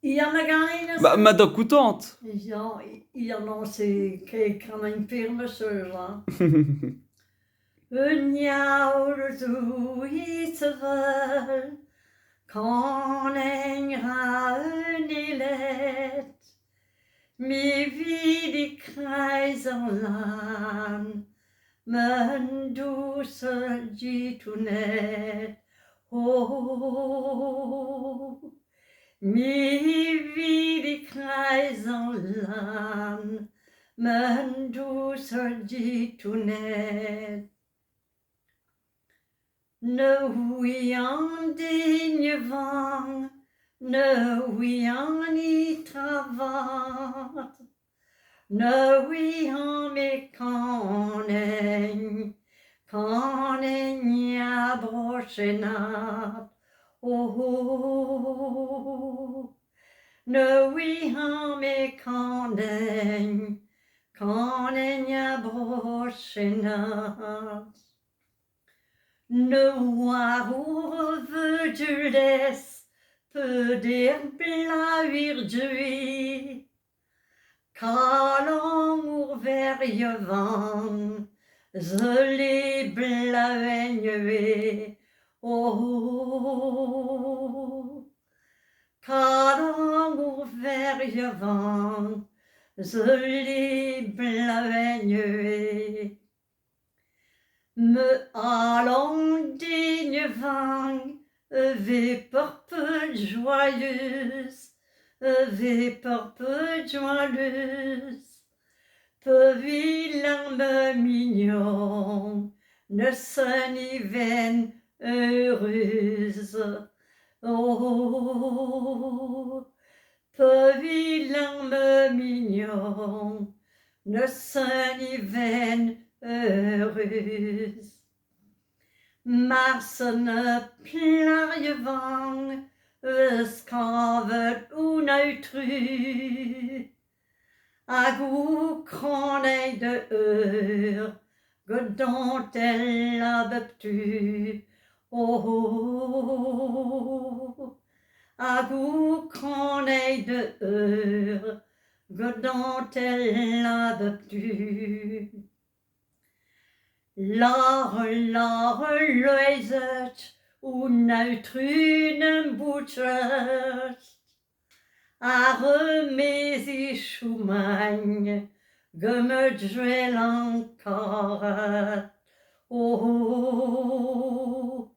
Ian Maar dat coûtant. Ja, Ian c'est kan een firme søra. Unjaur du Israel, kan en unilet, mi vid i kreiserland, men du så gitunet, oh, mi vid i kreiserland, men du så gitunet. Ne oui en digne vang, ne oui en y travat, ne oui en mécanen, canen y abrochenat, oh, ne oui en mécanen, canen y abrochenat. Ne waar du les peu der blauwir dui, kalang oer verje van, ze les blauwenje oh, kalang oer verje van, ze les blauwenje me allant digne vang, ve purple joyeuse, ve purple joyeuse, peu vilain me mignon, ne se n'y veine heureuse, oh, peu vilain me mignon, ne se n'y veine heureuse. Mars ne plage vang, skavet unautru, a go kranei de godant el abeptu, oh, a go kranei de godant el abeptu. Lar loizet unautrünen butchert, a remes i choumagne, gemedjel encore, oh,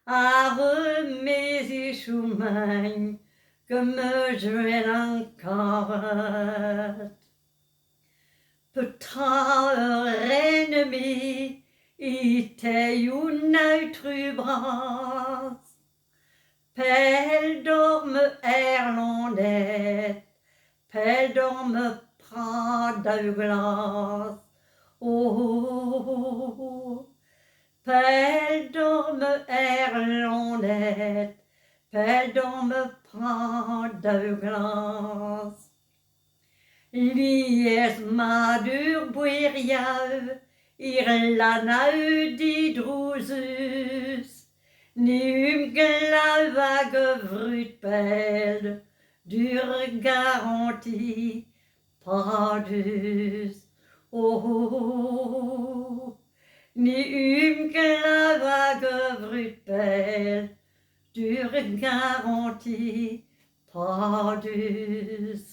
a remes i choumagne, gemedjel encore. Petra ennemi, ite unautru bras, pel dorme erlandet, pel dorme prada glas, oh, pel dorme erlandet, pel dorme prada glas. Lies madur boeriau, irlanau didrosus, ni glau a gevrut pel, dur garantie, padus, oh, ni glau a gevrut pel, dur garantie, padus.